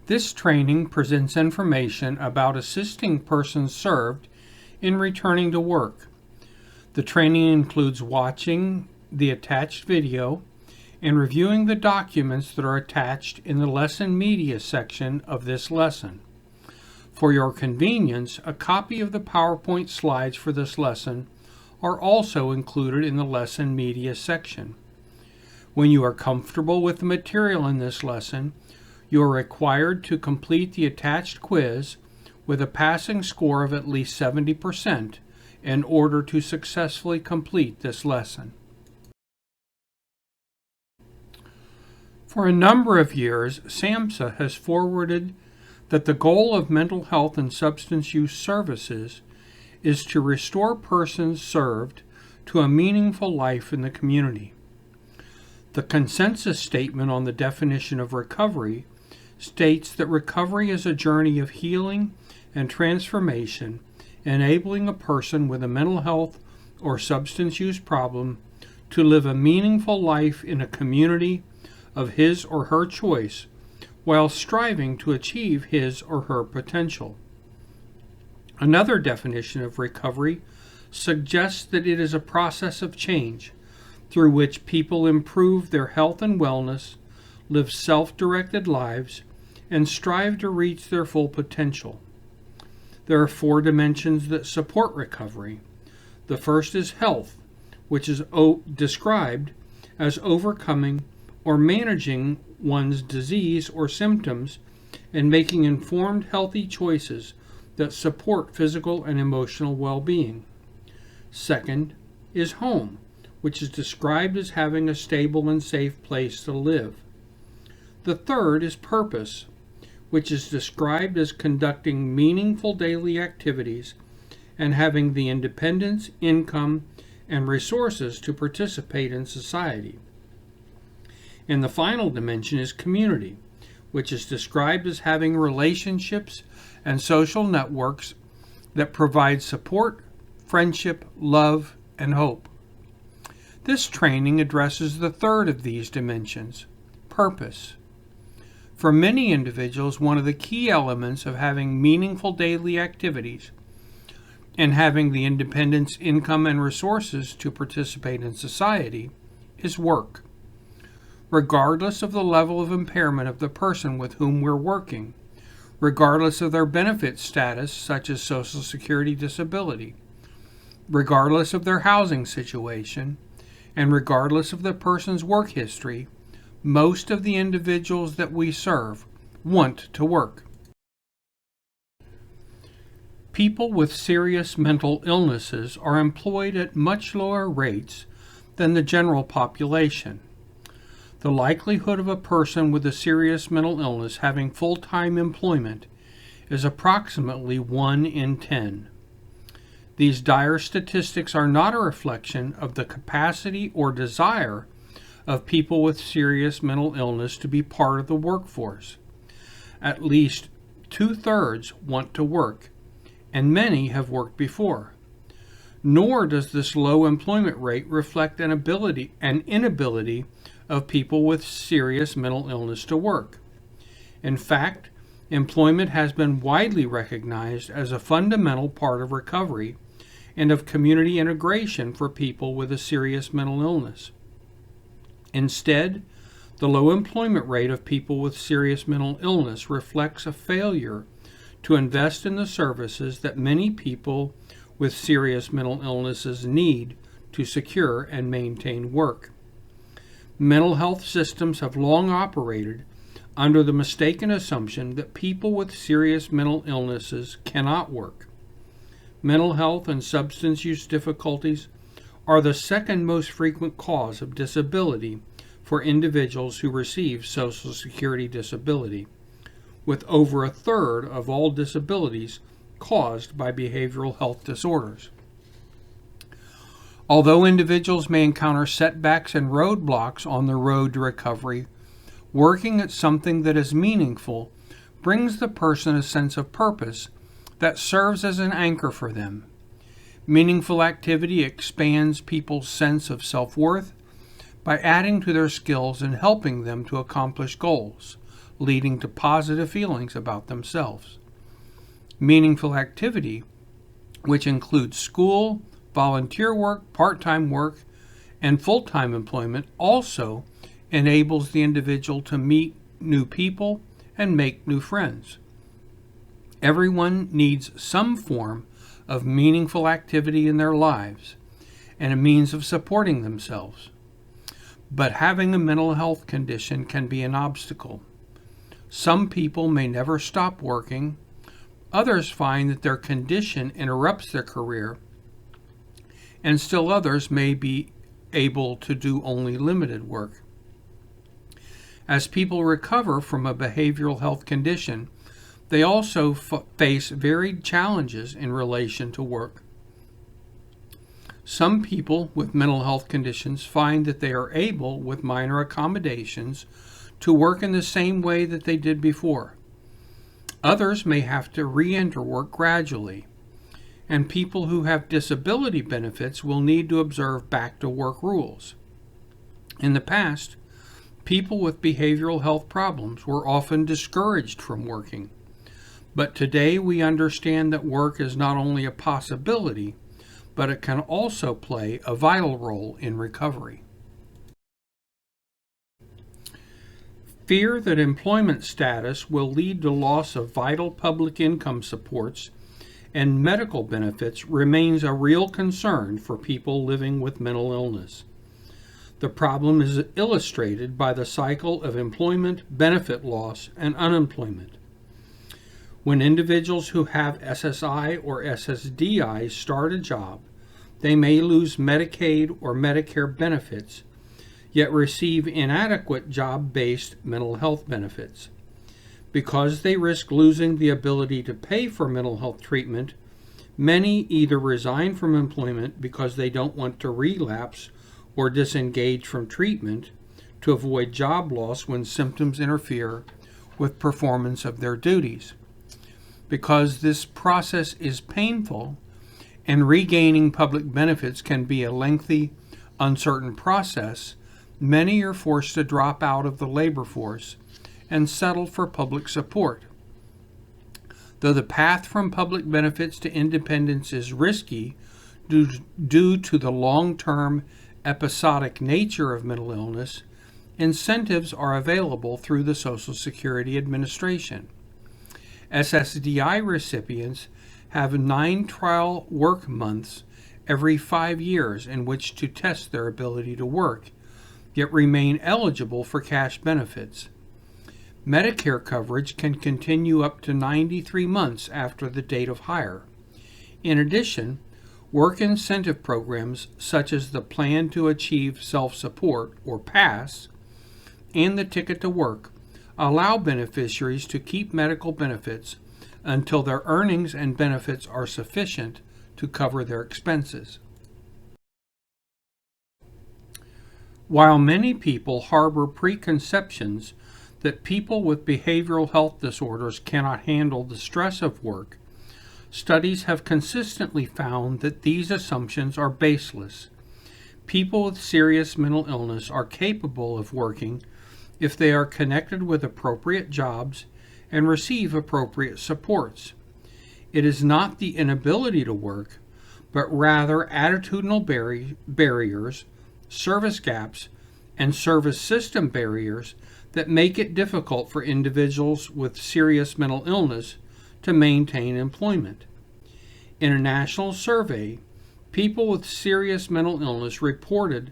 This training presents information about assisting persons served in returning to work. The training includes watching the attached video and reviewing the documents that are attached in the lesson media section of this lesson. For your convenience, a copy of the PowerPoint slides for this lesson are also included in the lesson media section. When you are comfortable with the material in this lesson, you are required to complete the attached quiz with a passing score of at least 70% in order to successfully complete this lesson. For a number of years, SAMHSA has forwarded that the goal of mental health and substance use services is to restore persons served to a meaningful life in the community. The consensus statement on the definition of recovery states that recovery is a journey of healing and transformation, enabling a person with a mental health or substance use problem to live a meaningful life in a community of his or her choice while striving to achieve his or her potential. Another definition of recovery suggests that it is a process of change through which people improve their health and wellness, live self-directed lives, and strive to reach their full potential. There are 4 dimensions that support recovery. The first is health, which is described as overcoming or managing one's disease or symptoms and making informed, healthy choices that support physical and emotional well-being. Second is home, which is described as having a stable and safe place to live. The third is purpose, which is described as conducting meaningful daily activities and having the independence, income, and resources to participate in society. And the final dimension is community, which is described as having relationships and social networks that provide support, friendship, love, and hope. This training addresses the third of these dimensions, purpose. For many individuals, one of the key elements of having meaningful daily activities and having the independence, income, and resources to participate in society is work. Regardless of the level of impairment of the person with whom we're working, regardless of their benefit status, such as Social Security disability, regardless of their housing situation, and regardless of the person's work history, most of the individuals that we serve want to work. People with serious mental illnesses are employed at much lower rates than the general population. The likelihood of a person with a serious mental illness having full-time employment is approximately 1 in 10. These dire statistics are not a reflection of the capacity or desire of people with serious mental illness to be part of the workforce. At least 2/3 want to work, and many have worked before. Nor does this low employment rate reflect an inability of people with serious mental illness to work. In fact, employment has been widely recognized as a fundamental part of recovery and of community integration for people with a serious mental illness. Instead, the low employment rate of people with serious mental illness reflects a failure to invest in the services that many people with serious mental illnesses need to secure and maintain work. Mental health systems have long operated under the mistaken assumption that people with serious mental illnesses cannot work. Mental health and substance use difficulties are the second most frequent cause of disability for individuals who receive Social Security disability, with over 1/3 of all disabilities caused by behavioral health disorders. Although individuals may encounter setbacks and roadblocks on the road to recovery, working at something that is meaningful brings the person a sense of purpose that serves as an anchor for them. Meaningful activity expands people's sense of self-worth by adding to their skills and helping them to accomplish goals, leading to positive feelings about themselves. Meaningful activity, which includes school, volunteer work, part-time work, and full-time employment, also enables the individual to meet new people and make new friends. Everyone needs some form of meaningful activity in their lives and a means of supporting themselves. But having a mental health condition can be an obstacle. Some people may never stop working. Others find that their condition interrupts their career, and still others may be able to do only limited work. As people recover from a behavioral health condition, they also face varied challenges in relation to work. Some people with mental health conditions find that they are able, with minor accommodations, to work in the same way that they did before. Others may have to re-enter work gradually, and people who have disability benefits will need to observe back-to-work rules. In the past, people with behavioral health problems were often discouraged from working, but today we understand that work is not only a possibility, but it can also play a vital role in recovery. Fear that employment status will lead to loss of vital public income supports and medical benefits remains a real concern for people living with mental illness. The problem is illustrated by the cycle of employment, benefit loss, and unemployment. When individuals who have SSI or SSDI start a job, they may lose Medicaid or Medicare benefits, yet receive inadequate job-based mental health benefits. Because they risk losing the ability to pay for mental health treatment, many either resign from employment because they don't want to relapse or disengage from treatment to avoid job loss when symptoms interfere with performance of their duties. Because this process is painful and regaining public benefits can be a lengthy, uncertain process, many are forced to drop out of the labor force and settle for public support. Though the path from public benefits to independence is risky due to the long-term episodic nature of mental illness, incentives are available through the Social Security Administration. SSDI recipients have 9 trial work months every 5 years in which to test their ability to work, yet remain eligible for cash benefits. Medicare coverage can continue up to 93 months after the date of hire. In addition, work incentive programs such as the Plan to Achieve Self-Support, or PASS, and the Ticket to Work allow beneficiaries to keep medical benefits until their earnings and benefits are sufficient to cover their expenses. While many people harbor preconceptions that people with behavioral health disorders cannot handle the stress of work, studies have consistently found that these assumptions are baseless. People with serious mental illness are capable of working if they are connected with appropriate jobs and receive appropriate supports. It is not the inability to work, but rather attitudinal barriers, service gaps, and service system barriers that make it difficult for individuals with serious mental illness to maintain employment. In a national survey, people with serious mental illness reported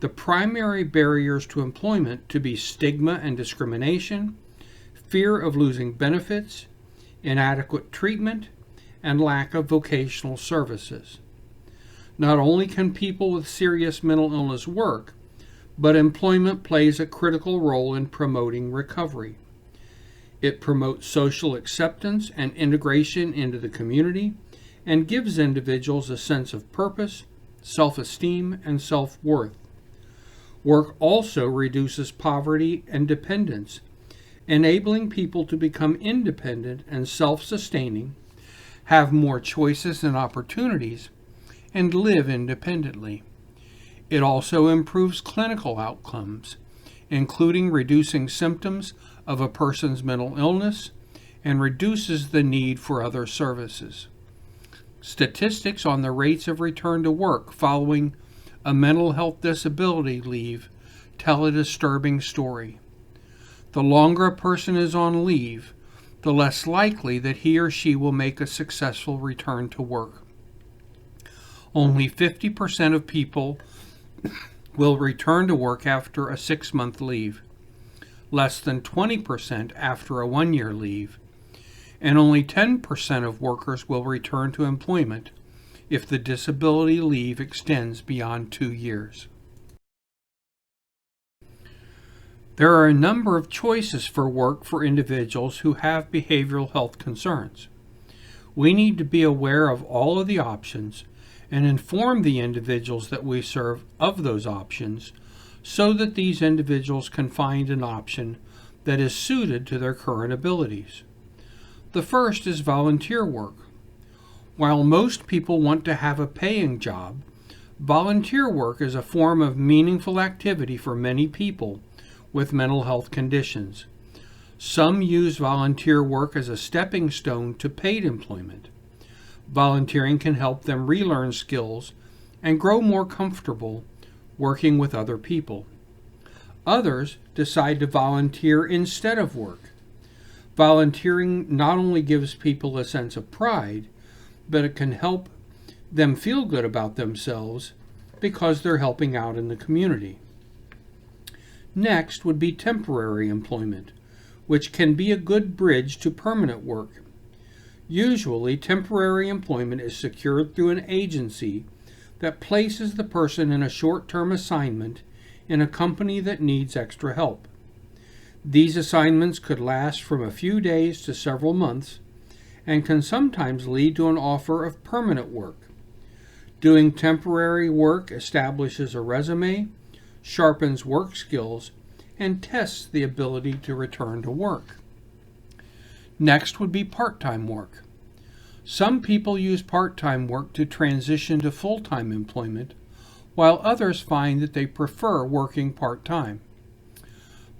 the primary barriers to employment to be stigma and discrimination, fear of losing benefits, inadequate treatment, and lack of vocational services. Not only can people with serious mental illness work, but employment plays a critical role in promoting recovery. It promotes social acceptance and integration into the community and gives individuals a sense of purpose, self-esteem, and self-worth. Work also reduces poverty and dependence, enabling people to become independent and self-sustaining, have more choices and opportunities, and live independently. It also improves clinical outcomes, including reducing symptoms of a person's mental illness and reduces the need for other services. Statistics on the rates of return to work following a mental health disability leave tell a disturbing story. The longer a person is on leave, the less likely that he or she will make a successful return to work. Only 50% of people will return to work after a 6-month leave, less than 20% after a 1-year leave, and only 10% of workers will return to employment if the disability leave extends beyond 2 years. There are a number of choices for work for individuals who have behavioral health concerns. We need to be aware of all of the options and inform the individuals that we serve of those options so that these individuals can find an option that is suited to their current abilities. The first is volunteer work. While most people want to have a paying job, volunteer work is a form of meaningful activity for many people with mental health conditions. Some use volunteer work as a stepping stone to paid employment. Volunteering can help them relearn skills and grow more comfortable working with other people. Others decide to volunteer instead of work. Volunteering not only gives people a sense of pride, but it can help them feel good about themselves because they're helping out in the community. Next would be temporary employment, which can be a good bridge to permanent work. Usually, temporary employment is secured through an agency that places the person in a short-term assignment in a company that needs extra help. These assignments could last from a few days to several months and can sometimes lead to an offer of permanent work. Doing temporary work establishes a resume, sharpens work skills, and tests the ability to return to work. Next would be part-time work. Some people use part-time work to transition to full-time employment, while others find that they prefer working part-time.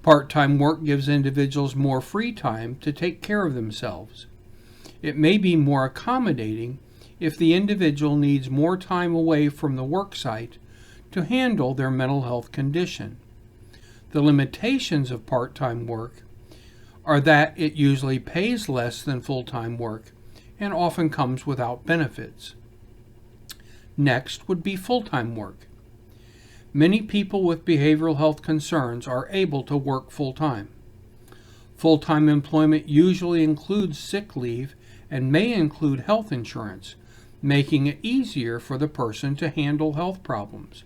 Part-time work gives individuals more free time to take care of themselves. It may be more accommodating if the individual needs more time away from the work site to handle their mental health condition. The limitations of part-time work are that it usually pays less than full-time work and often comes without benefits. Next would be full-time work. Many people with behavioral health concerns are able to work full-time. Full-time employment usually includes sick leave and may include health insurance, making it easier for the person to handle health problems.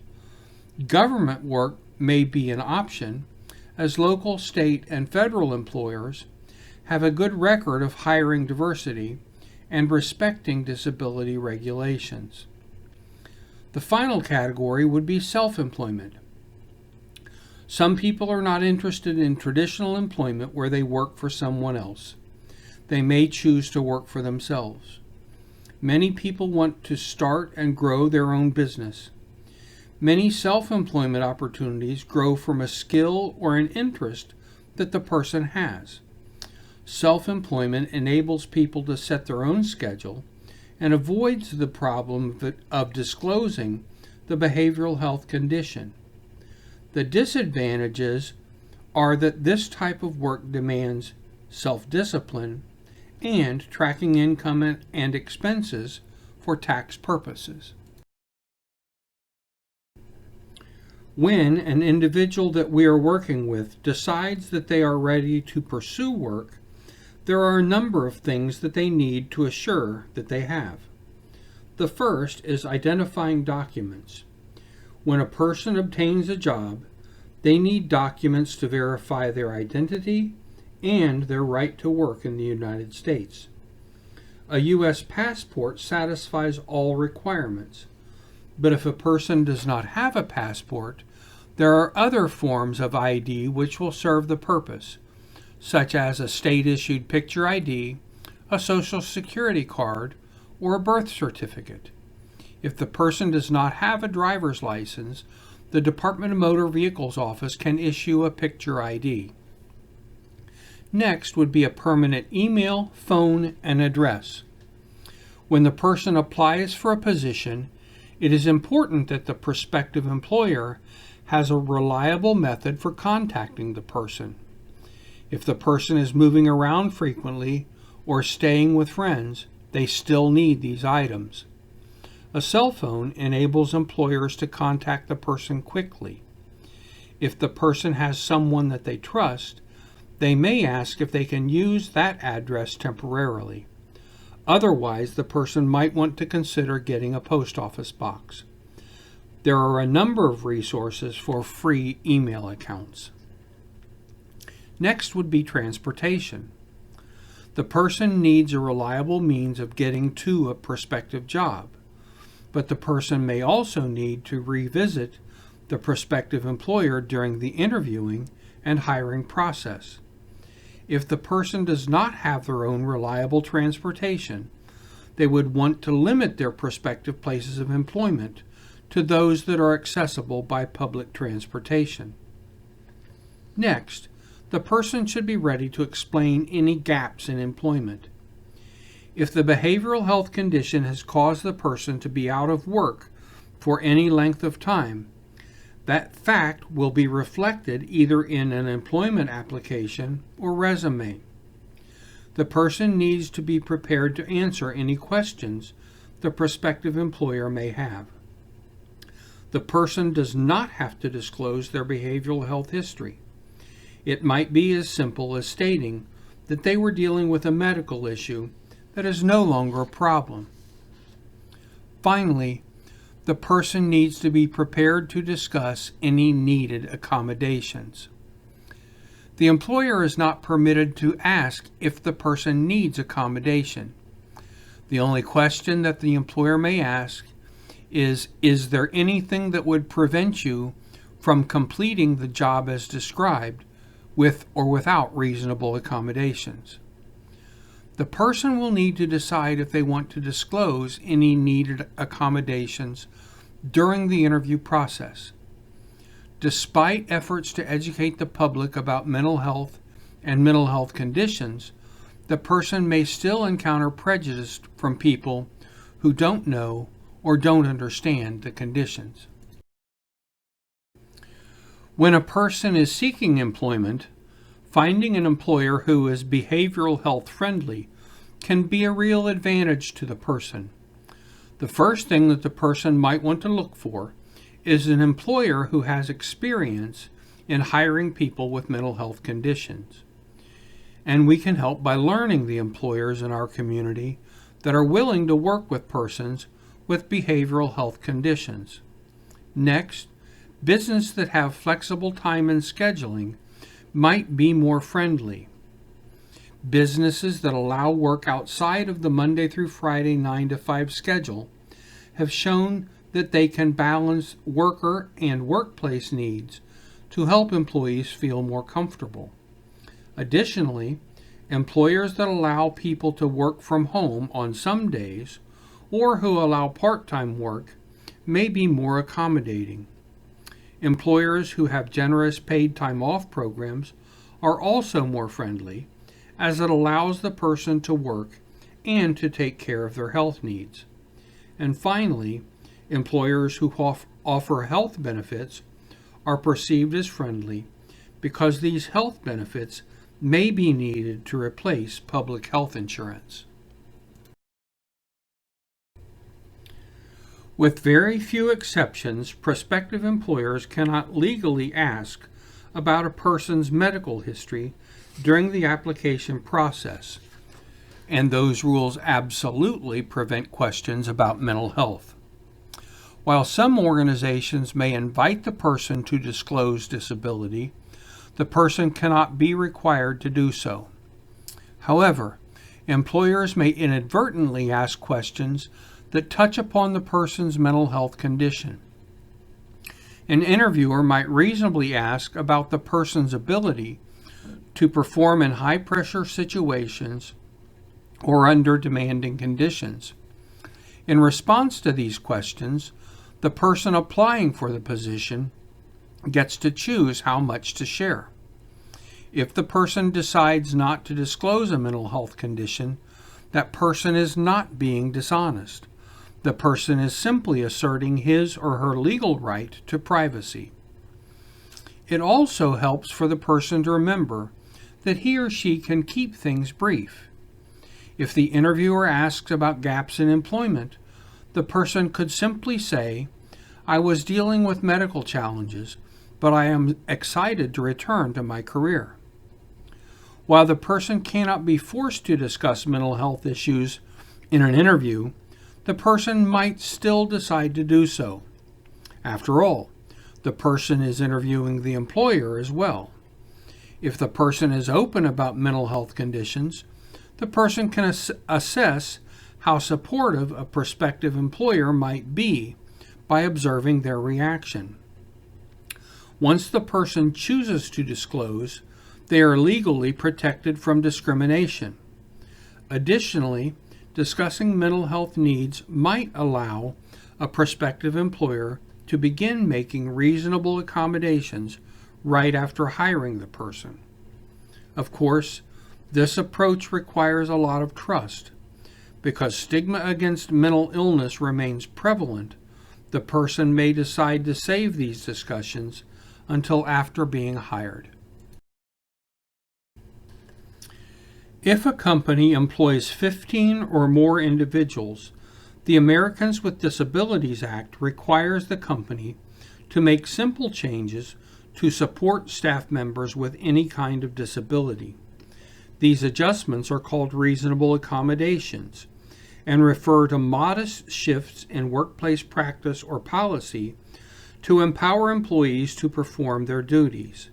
Government work may be an option, as local, state, and federal employers have a good record of hiring diversity and respecting disability regulations. The final category would be self-employment. Some people are not interested in traditional employment where they work for someone else. They may choose to work for themselves. Many people want to start and grow their own business. Many self-employment opportunities grow from a skill or an interest that the person has. Self-employment enables people to set their own schedule and avoids the problem of disclosing the behavioral health condition. The disadvantages are that this type of work demands self-discipline and tracking income and expenses for tax purposes. When an individual that we are working with decides that they are ready to pursue work, there are a number of things that they need to assure that they have. The first is identifying documents. When a person obtains a job, they need documents to verify their identity and their right to work in the United States. A U.S. passport satisfies all requirements, but if a person does not have a passport, there are other forms of ID which will serve the purpose, such as a state-issued picture ID, a Social Security card, or a birth certificate. If the person does not have a driver's license, the Department of Motor Vehicles office can issue a picture ID. Next would be a permanent email, phone, and address. When the person applies for a position, it is important that the prospective employer has a reliable method for contacting the person. If the person is moving around frequently or staying with friends, they still need these items. A cell phone enables employers to contact the person quickly. If the person has someone that they trust, they may ask if they can use that address temporarily. Otherwise, the person might want to consider getting a post office box. There are a number of resources for free email accounts. Next would be transportation. The person needs a reliable means of getting to a prospective job, but the person may also need to revisit the prospective employer during the interviewing and hiring process. If the person does not have their own reliable transportation, they would want to limit their prospective places of employment to those that are accessible by public transportation. Next, the person should be ready to explain any gaps in employment. If the behavioral health condition has caused the person to be out of work for any length of time, that fact will be reflected either in an employment application or resume. The person needs to be prepared to answer any questions the prospective employer may have. The person does not have to disclose their behavioral health history. It might be as simple as stating that they were dealing with a medical issue that is no longer a problem. Finally, the person needs to be prepared to discuss any needed accommodations. The employer is not permitted to ask if the person needs accommodation. The only question that the employer may ask is there anything that would prevent you from completing the job as described, with or without reasonable accommodations? The person will need to decide if they want to disclose any needed accommodations during the interview process. Despite efforts to educate the public about mental health and mental health conditions, the person may still encounter prejudice from people who don't know or don't understand the conditions. When a person is seeking employment, finding an employer who is behavioral health friendly can be a real advantage to the person. The first thing that the person might want to look for is an employer who has experience in hiring people with mental health conditions. And we can help by learning the employers in our community that are willing to work with persons with behavioral health conditions. Next, businesses that have flexible time and scheduling might be more friendly. Businesses that allow work outside of the Monday through Friday 9 to 5 schedule have shown that they can balance worker and workplace needs to help employees feel more comfortable. Additionally, employers that allow people to work from home on some days or who allow part-time work may be more accommodating. Employers who have generous paid time off programs are also more friendly, as it allows the person to work and to take care of their health needs. And finally, employers who offer health benefits are perceived as friendly because these health benefits may be needed to replace public health insurance. With very few exceptions, prospective employers cannot legally ask about a person's medical history during the application process, and those rules absolutely prevent questions about mental health. While some organizations may invite the person to disclose disability, the person cannot be required to do so. However, employers may inadvertently ask questions that touch upon the person's mental health condition. An interviewer might reasonably ask about the person's ability to perform in high-pressure situations or under demanding conditions. In response to these questions, the person applying for the position gets to choose how much to share. If the person decides not to disclose a mental health condition, that person is not being dishonest. The person is simply asserting his or her legal right to privacy. It also helps for the person to remember that he or she can keep things brief. If the interviewer asks about gaps in employment, the person could simply say, "I was dealing with medical challenges, but I am excited to return to my career." While the person cannot be forced to discuss mental health issues in an interview, the person might still decide to do so. After all, the person is interviewing the employer as well. If the person is open about mental health conditions, the person can assess how supportive a prospective employer might be by observing their reaction. Once the person chooses to disclose, they are legally protected from discrimination. Additionally, discussing mental health needs might allow a prospective employer to begin making reasonable accommodations right after hiring the person. Of course, this approach requires a lot of trust. Because stigma against mental illness remains prevalent, the person may decide to save these discussions until after being hired. If a company employs 15 or more individuals, the Americans with Disabilities Act requires the company to make simple changes to support staff members with any kind of disability. These adjustments are called reasonable accommodations and refer to modest shifts in workplace practice or policy to empower employees to perform their duties.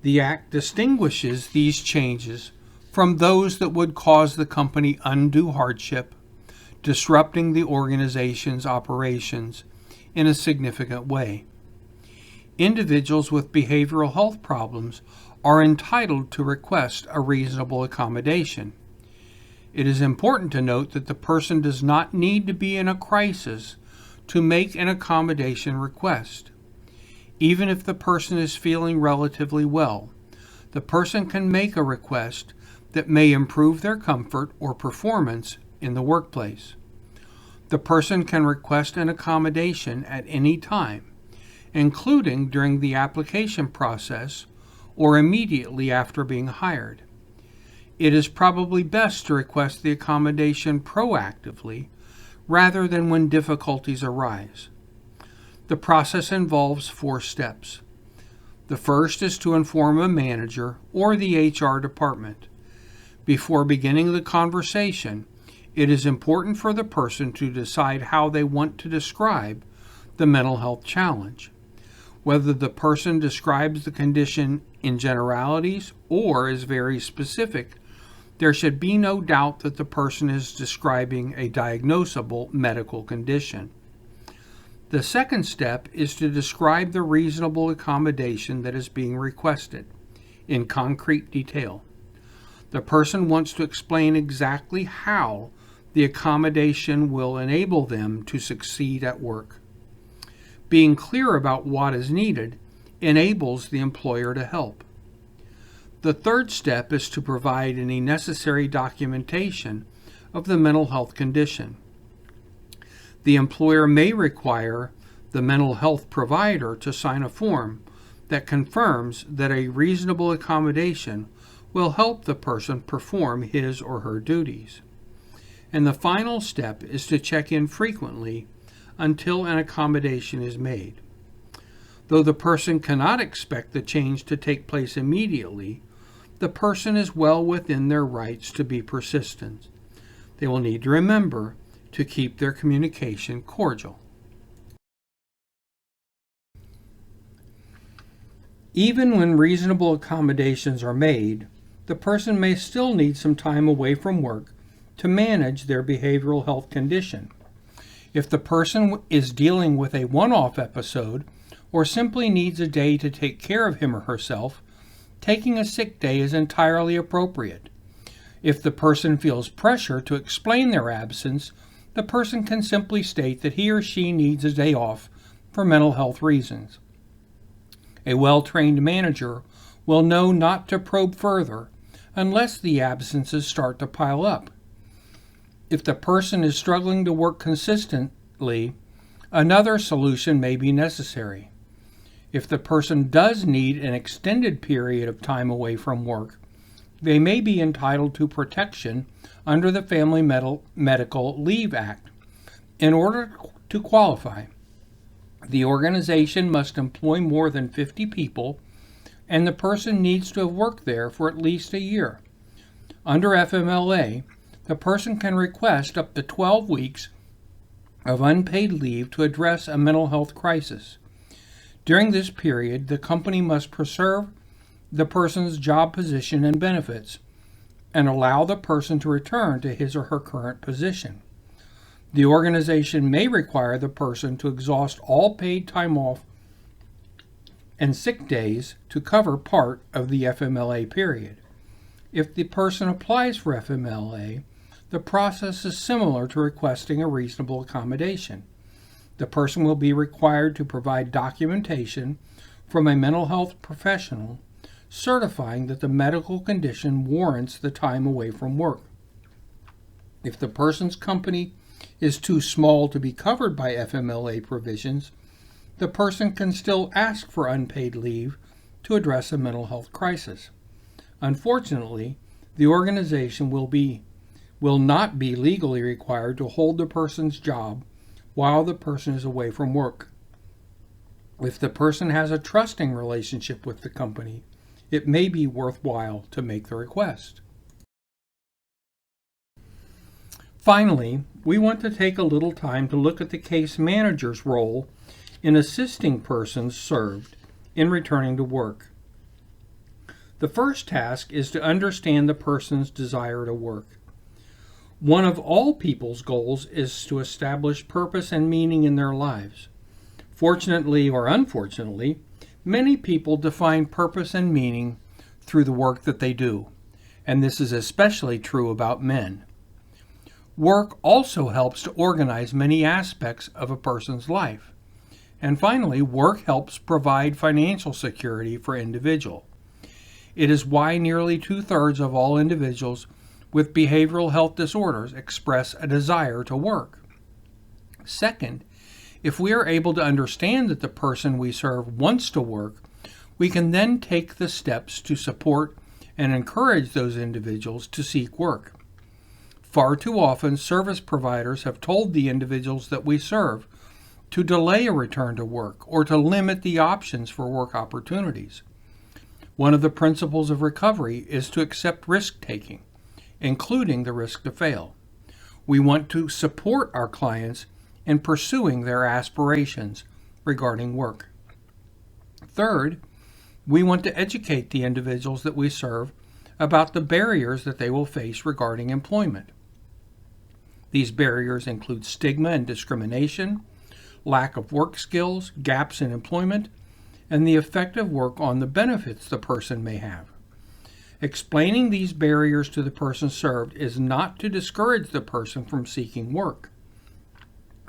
The Act distinguishes these changes from those that would cause the company undue hardship, disrupting the organization's operations in a significant way. Individuals with behavioral health problems are entitled to request a reasonable accommodation. It is important to note that the person does not need to be in a crisis to make an accommodation request. Even if the person is feeling relatively well, the person can make a request that may improve their comfort or performance in the workplace. The person can request an accommodation at any time, including during the application process or immediately after being hired. It is probably best to request the accommodation proactively rather than when difficulties arise. The process involves 4 steps. The first is to inform a manager or the HR department. Before beginning the conversation, it is important for the person to decide how they want to describe the mental health challenge. Whether the person describes the condition in generalities or is very specific, there should be no doubt that the person is describing a diagnosable medical condition. The second step is to describe the reasonable accommodation that is being requested in concrete detail. The person wants to explain exactly how the accommodation will enable them to succeed at work. Being clear about what is needed enables the employer to help. The third step is to provide any necessary documentation of the mental health condition. The employer may require the mental health provider to sign a form that confirms that a reasonable accommodation will help the person perform his or her duties. And the final step is to check in frequently until an accommodation is made. Though the person cannot expect the change to take place immediately, the person is well within their rights to be persistent. They will need to remember to keep their communication cordial. Even when reasonable accommodations are made, the person may still need some time away from work to manage their behavioral health condition. If the person is dealing with a one-off episode or simply needs a day to take care of him or herself, taking a sick day is entirely appropriate. If the person feels pressure to explain their absence, the person can simply state that he or she needs a day off for mental health reasons. A well-trained manager will know not to probe further unless the absences start to pile up. If the person is struggling to work consistently, another solution may be necessary. If the person does need an extended period of time away from work, they may be entitled to protection under the Family Medical Leave Act. In order to qualify, the organization must employ more than 50 people, and the person needs to have worked there for at least a year. Under FMLA, the person can request up to 12 weeks of unpaid leave to address a mental health crisis. During this period, the company must preserve the person's job position and benefits and allow the person to return to his or her current position. The organization may require the person to exhaust all paid time off and sick days to cover part of the FMLA period. If the person applies for FMLA, the process is similar to requesting a reasonable accommodation. The person will be required to provide documentation from a mental health professional certifying that the medical condition warrants the time away from work. If the person's company is too small to be covered by FMLA provisions, the person can still ask for unpaid leave to address a mental health crisis. Unfortunately, the organization will not be legally required to hold the person's job while the person is away from work. If the person has a trusting relationship with the company, it may be worthwhile to make the request. Finally, we want to take a little time to look at the case manager's role in assisting persons served in returning to work. The first task is to understand the person's desire to work. One of all people's goals is to establish purpose and meaning in their lives. Fortunately or unfortunately, many people define purpose and meaning through the work that they do, and this is especially true about men. Work also helps to organize many aspects of a person's life. And finally, work helps provide financial security for individuals. It is why nearly 2/3 of all individuals with behavioral health disorders express a desire to work. Second, if we are able to understand that the person we serve wants to work, we can then take the steps to support and encourage those individuals to seek work. Far too often, service providers have told the individuals that we serve to delay a return to work or to limit the options for work opportunities. One of the principles of recovery is to accept risk-taking, including the risk to fail. We want to support our clients in pursuing their aspirations regarding work. Third, we want to educate the individuals that we serve about the barriers that they will face regarding employment. These barriers include stigma and discrimination, lack of work skills, gaps in employment, and the effect of work on the benefits the person may have. Explaining these barriers to the person served is not to discourage the person from seeking work.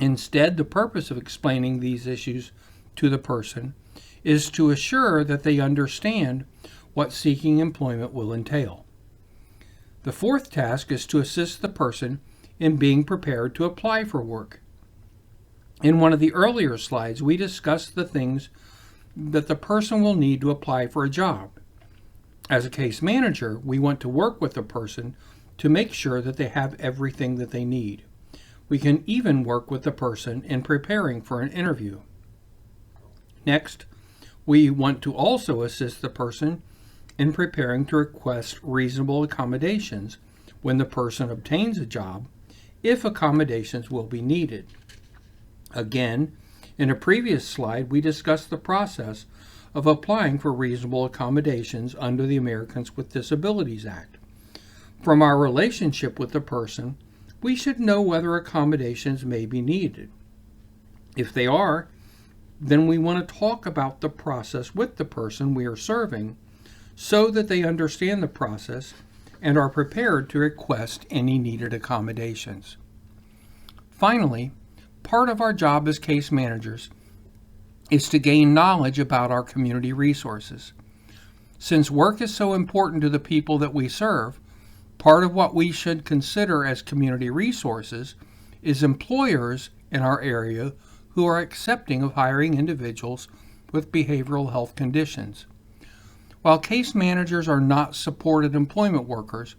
Instead, the purpose of explaining these issues to the person is to assure that they understand what seeking employment will entail. The fourth task is to assist the person in being prepared to apply for work. In one of the earlier slides, we discussed the things that the person will need to apply for a job. As a case manager, we want to work with the person to make sure that they have everything that they need. We can even work with the person in preparing for an interview. Next, we want to also assist the person in preparing to request reasonable accommodations when the person obtains a job, if accommodations will be needed. Again, in a previous slide, we discussed the process of applying for reasonable accommodations under the Americans with Disabilities Act. From our relationship with the person, we should know whether accommodations may be needed. If they are, then we want to talk about the process with the person we are serving so that they understand the process and are prepared to request any needed accommodations. Finally, part of our job as case managers is to gain knowledge about our community resources. Since work is so important to the people that we serve, part of what we should consider as community resources is employers in our area who are accepting of hiring individuals with behavioral health conditions. While case managers are not supported employment workers,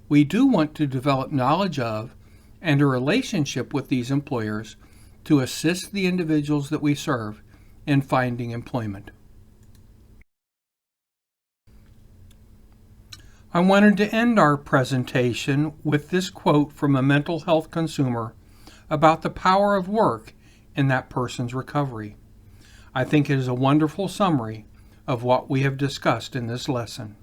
we do want to develop knowledge of and a relationship with these employers to assist the individuals that we serve in finding employment. I wanted to end our presentation with this quote from a mental health consumer about the power of work in that person's recovery. I think it is a wonderful summary of what we have discussed in this lesson.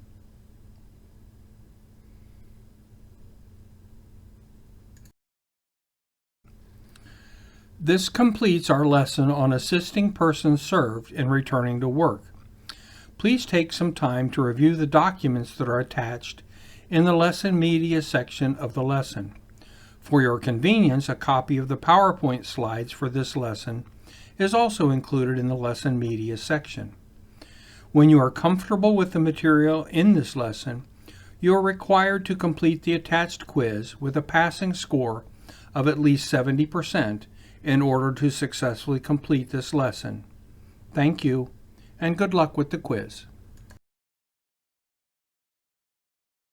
This completes our lesson on assisting persons served in returning to work. Please take some time to review the documents that are attached in the lesson media section of the lesson. For your convenience, a copy of the PowerPoint slides for this lesson is also included in the lesson media section. When you are comfortable with the material in this lesson, you are required to complete the attached quiz with a passing score of at least 70% in order to successfully complete this lesson. Thank you, and good luck with the quiz.